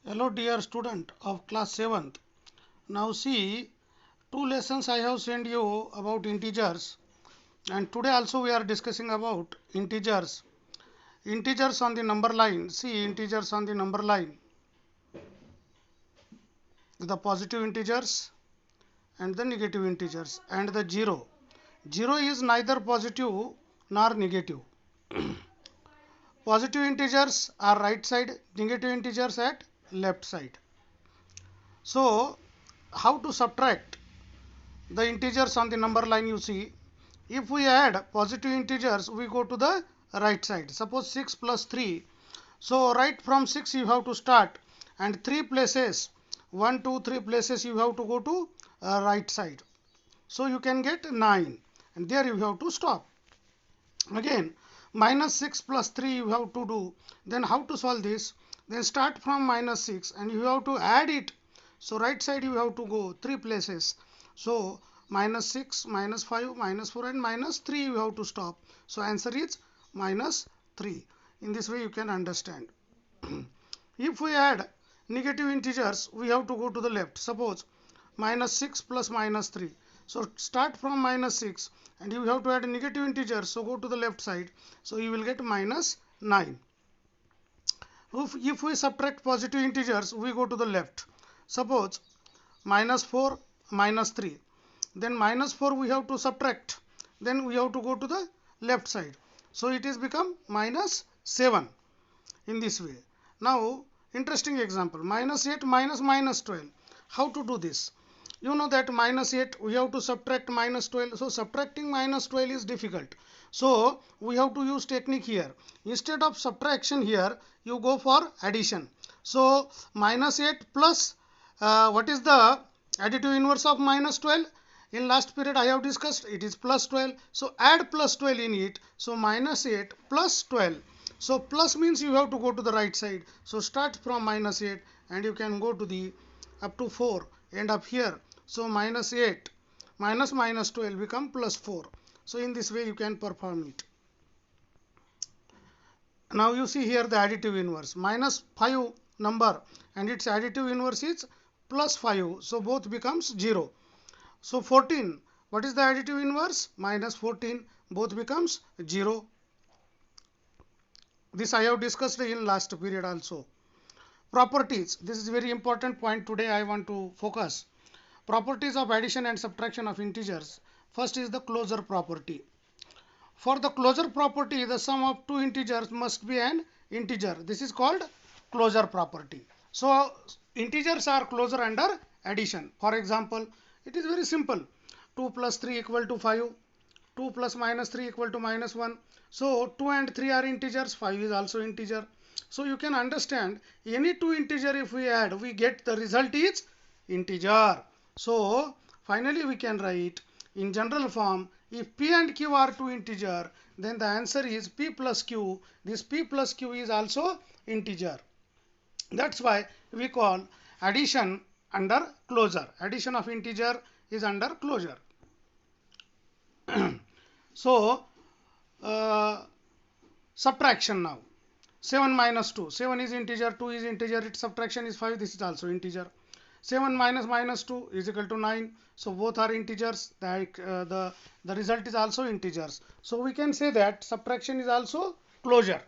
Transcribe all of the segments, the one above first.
Hello dear student of class 7th. Now see, two lessons I have sent you about integers, and today also we are discussing about integers. Integers on the number line. See, integers on the number line. The positive integers and the negative integers and the 0. 0 is neither positive nor negative. Positive integers are right side, negative integers at left side. So, how to subtract the integers on the number line? You see, if we add positive integers, we go to the right side. Suppose 6 plus 3. So right from 6 you have to start, and 3 places, 1 2 3 places you have to go to right side. So you can get 9, and there you have to stop. Again, minus 6 plus 3 you have to do. Then how to solve this? Then start from minus 6 and you have to add it. So right side you have to go 3 places. So minus 6, minus 5, minus 4 and minus 3 you have to stop. So answer is minus 3. In this way you can understand. If we add negative integers, we have to go to the left. Suppose minus 6 plus minus 3. So start from minus 6 and you have to add a negative integer. So go to the left side. So you will get minus 9. If we subtract positive integers, we go to the left. Suppose minus 4, minus 3. Then minus 4 we have to subtract. Then we have to go to the left side. So it is become minus 7 in this way. Now, interesting example, minus 8 minus minus 12. How to do this? You know that minus 8 we have to subtract minus 12. So subtracting minus 12 is difficult. So we have to use technique here. Instead of subtraction here, you go for addition. So minus 8 plus what is the additive inverse of minus 12? In last period I have discussed, it is plus 12. So add plus 12 in it. So minus 8 plus 12. So plus means you have to go to the right side. So start from minus 8 and you can go to the up to 4, end up here. So minus 8 minus minus 12 become plus 4. So in this way you can perform it. Now you see here the additive inverse. Minus 5 number and its additive inverse is plus 5. So both becomes 0. So 14. What is the additive inverse? Minus 14. Both becomes 0. This I have discussed in last period also. Properties. This is very important point today I want to focus. Properties of addition and subtraction of integers. First is the closure property. For the closure property, the sum of two integers must be an integer. This is called closure property. So integers are closure under addition. For example, it is very simple. 2 plus 3 equal to 5. 2 plus minus 3 equal to minus 1. So 2 and 3 are integers. 5 is also integer. So you can understand any two integer if we add, we get the result is integer. So finally we can write in general form, if p and q are two integer, then the answer is p plus q. This p plus q is also integer. That's why we call addition under closure. Addition of integer is under closure. So subtraction now. 7 minus 2. 7 is integer, 2 is integer, its subtraction is 5. This is also integer. 7 minus minus 2 is equal to 9. So both are integers. The result is also integers. So we can say that subtraction is also closure.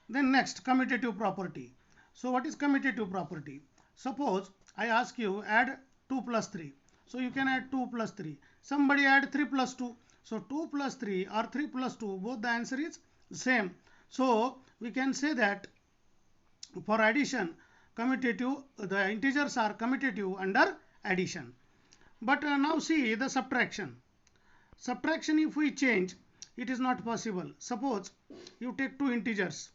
Then next, commutative property. So what is commutative property? Suppose I ask you add 2 plus 3. So you can add 2 plus 3. Somebody add 3 plus 2. So 2 plus 3 or 3 plus 2, both the answer is same. So we can say that for addition, commutative, the integers are commutative under addition. But now see the subtraction. Subtraction, if we change, it is not possible. Suppose you take two integers,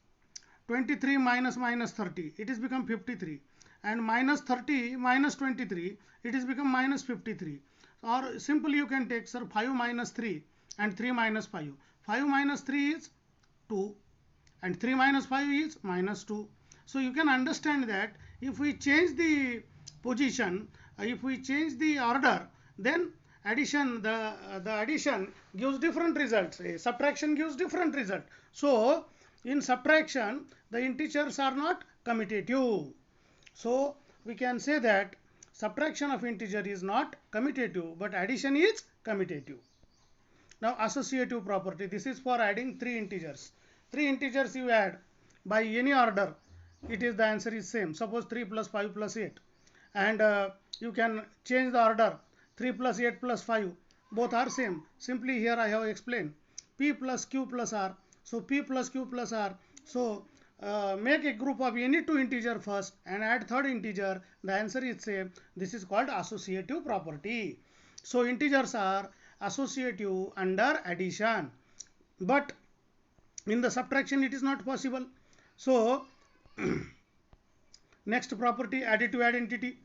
23 minus minus 30, it is become 53, and minus 30 minus 23, it is become minus 53. Or simply you can take, sir, 5 minus 3 and 3 minus 5. 5 minus 3 is 2 and 3 minus 5 is minus 2. So you can understand that if we change the position, if we change the order, then addition, the addition gives different results. Subtraction gives different result. So In subtraction, the integers are not commutative. So we can say that subtraction of integer is not commutative, but addition is commutative. Now associative property, this is for adding three integers. Three integers you add by any order, the answer is same. Suppose 3 plus 5 plus 8, and you can change the order. 3 plus 8 plus 5, both are same. Simply here I have explained p plus q plus r. So p plus q plus r. So make a group of any two integer first and add third integer, the answer is same. This is called associative property. So integers are associative under addition, but in the subtraction it is not possible. So next property, additive identity.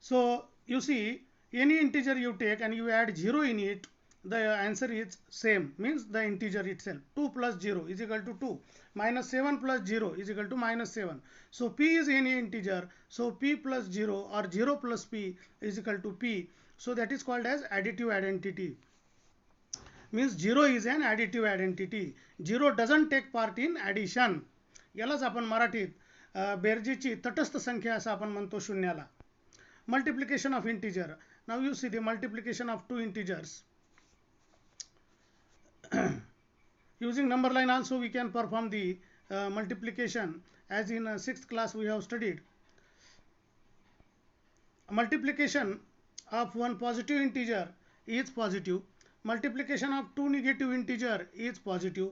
So you see, any integer you take and you add 0 in it, the answer is same, means the integer itself. 2 plus 0 is equal to 2, minus 7 plus 0 is equal to minus 7. So p is any integer, so p plus 0 or 0 plus p is equal to p. So that is called as additive identity, means 0 is an additive identity. 0 doesn't take part in addition. यालाच आपण मराठीत बेरजेची तटस्थ संख्या असं आपण म्हणतो शून्याला. Multiplication of integer. Now you see the multiplication of two integers. Using number line also we can perform the multiplication, as in 6th class we have studied. Multiplication of one positive integer is positive. Multiplication of two negative integer is positive.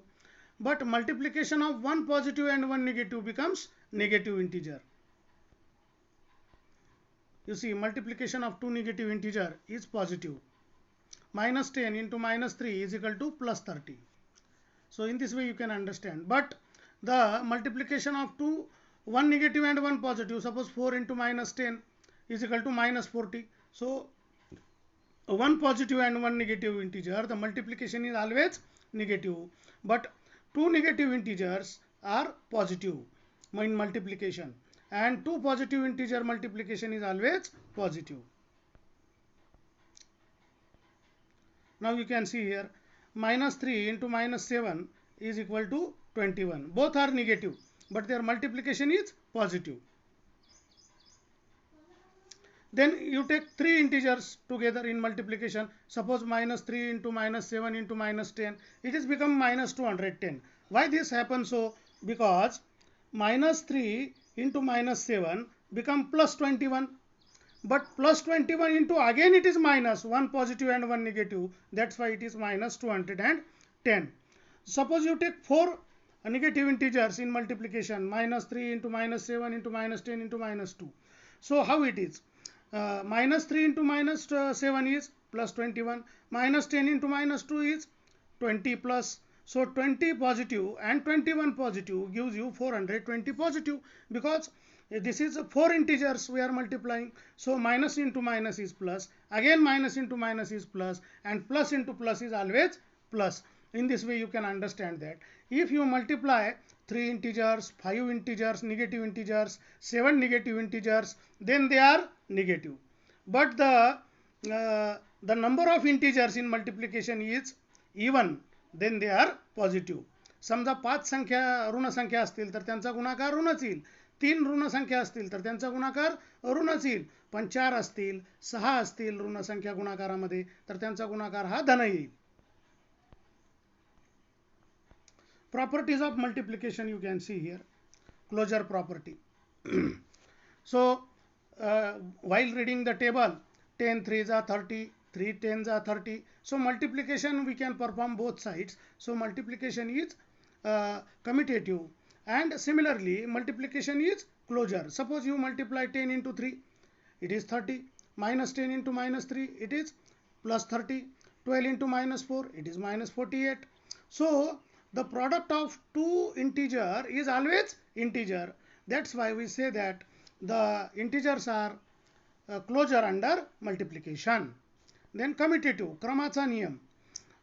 But multiplication of one positive and one negative becomes negative integer. You see, multiplication of two negative integer is positive. Minus 10 into minus 3 is equal to plus 30. So in this way you can understand. But the multiplication of one negative and one positive, suppose 4 into minus 10 is equal to minus 40. So one positive and one negative integer, the multiplication is always negative. But two negative integers are positive in multiplication, and two positive integer multiplication is always positive. Now you can see here, minus 3 into minus 7 is equal to 21. Both are negative, but their multiplication is positive. Then you take three integers together in multiplication. Suppose minus 3 into minus 7 into minus 10, it is become minus 210. Why this happens so? Because minus 3 into minus 7 become plus 21. But plus 21 into again it is minus, one positive and one negative. That's why it is minus 210. Suppose you take four negative integers in multiplication, minus 3 into minus 7 into minus 10 into minus 2. So how it is? Minus 3 into minus 7 is plus 21. Minus 10 into minus 2 is 20 plus. So 20 positive and 21 positive gives you 420 positive, because this is 4 integers we are multiplying. So minus into minus is plus, again minus into minus is plus, and plus into plus is always plus. In this way you can understand that if you multiply 3 integers, 5 integers, negative integers, 7 negative integers, then they are negative. But the number of integers in multiplication is even, then they are positive. समजा 5 संख्या ऋण संख्या असतील तर त्यांचा गुणाकार ऋणच येईल. 3 ऋण संख्या असतील तर त्यांचा गुणाकार ऋणच येईल. पण 4 असतील, 6 असतील ऋण संख्या गुणाकारामध्ये तर त्यांचा गुणाकार हा धन येईल. Properties of multiplication you can see here. Closure property. So while reading the table, 10 3s are 30, 3 10s are 30. So multiplication we can perform both sides. So multiplication is commutative, and similarly multiplication is closure. Suppose you multiply 10 into 3, it is 30. Minus 10 into minus 3, it is plus 30. 12 into minus 4, it is minus 48. So the product of two integer is always integer. That's why we say that the integers are closure under multiplication. Then commutative, क्रमाचा नियम.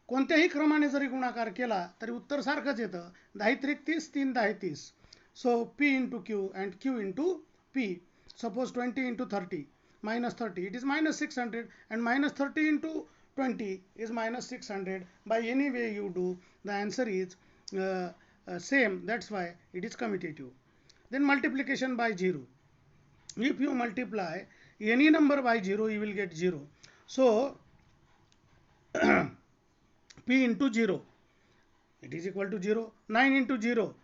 कोणत्याही क्रमाने जरी गुणाकार केला तरी उत्तर सारखंच येतं. 10 3 30, 3 10 30. So p into q and q into p. Suppose 20 into 30, minus 30, it is minus 600, and minus 30 into 20 is minus 600. By any way you do, the answer is same, that's why it is commutative. Then multiplication by 0. If you multiply any number by 0, you will get 0. So p into 0, it is equal to 0. 9 into 0,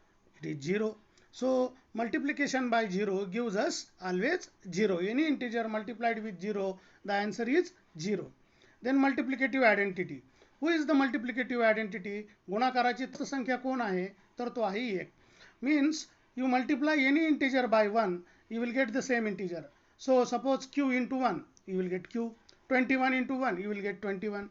it is 0. So multiplication by 0 gives us always 0. Any integer multiplied with 0, the answer is 0. Then multiplicative identity. Who is the multiplicative identity? गुणाकाराची संख्या कोण आहे? तर तो आहे 1. Means you multiply any integer by 1, you will get the same integer. So suppose q into 1, you will get q. 21 into 1, you will get 21.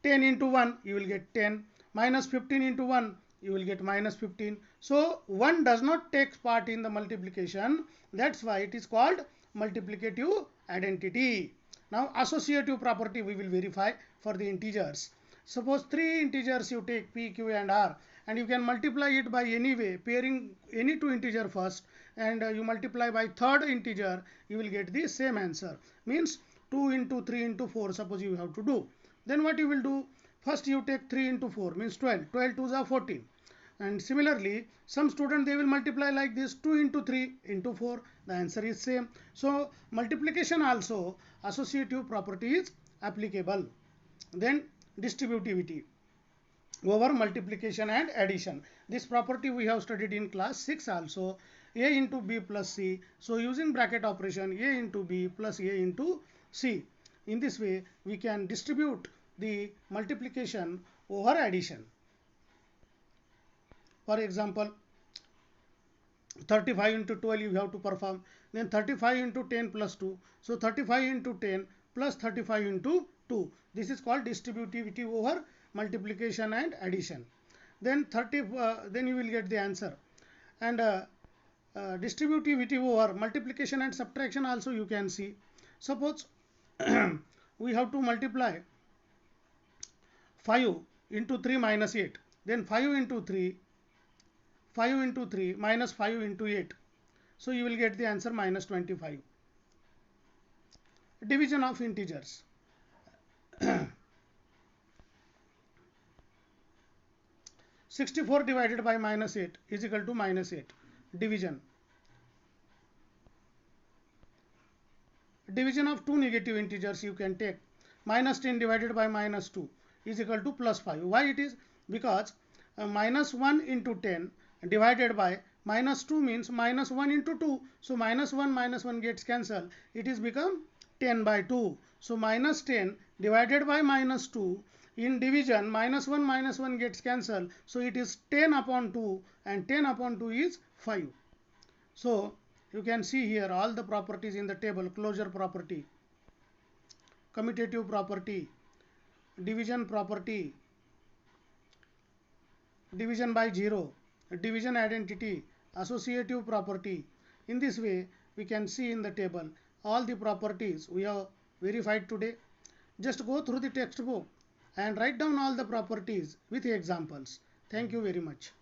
10 into 1, you will get 10. Minus 15 into 1, you will get minus 15. So 1 does not take part in the multiplication. That's why it is called multiplicative identity. Now associative property we will verify for the integers. Suppose 3 integers you take p, q and r, and you can multiply it by any way, pairing any two integer first, and you multiply by third integer, you will get the same answer. Means 2 into 3 into 4, suppose you have to do. Then what you will do? First you take 3 into 4, means 12. 12 2s are 14. And similarly, some student they will multiply like this, 2 into 3 into 4. The answer is same. So multiplication also associative property is applicable. Then distributivity over multiplication and addition. This property we have studied in class 6 also. A into b plus c. So using bracket operation, a into b plus a into c. In this way we can distribute the multiplication over addition. For example, 35 into 12 you have to perform. Then 35 into 10 plus 2. So 35 into 10 plus 35 into 2. This is called distributivity over multiplication and addition. Then then you will get the answer. And distributivity over multiplication and subtraction also you can see. Suppose we have to multiply 5 into 3 minus 8. Then 5 into 3 minus 5 into 8. So you will get the answer minus 25. Division of integers. 64 divided by minus 8 is equal to minus 8. Division. Division of two negative integers you can take. Minus 10 divided by minus 2 is equal to plus 5. Why it is? Because minus 1 into 10 divided by minus 2 means minus 1 into 2. So minus 1 gets cancelled. It is become 10 by 2. So minus 10 divided by minus 2. In division, minus 1 gets cancelled. So it is 10 upon 2, and 10 upon 2 is 5. So you can see here all the properties in the table: closure property, commutative property, division property, division by 0, division identity, associative property. In this way we can see in the table all the properties we have verified today. Just go through the textbook and write down all the properties with examples. Thank you very much.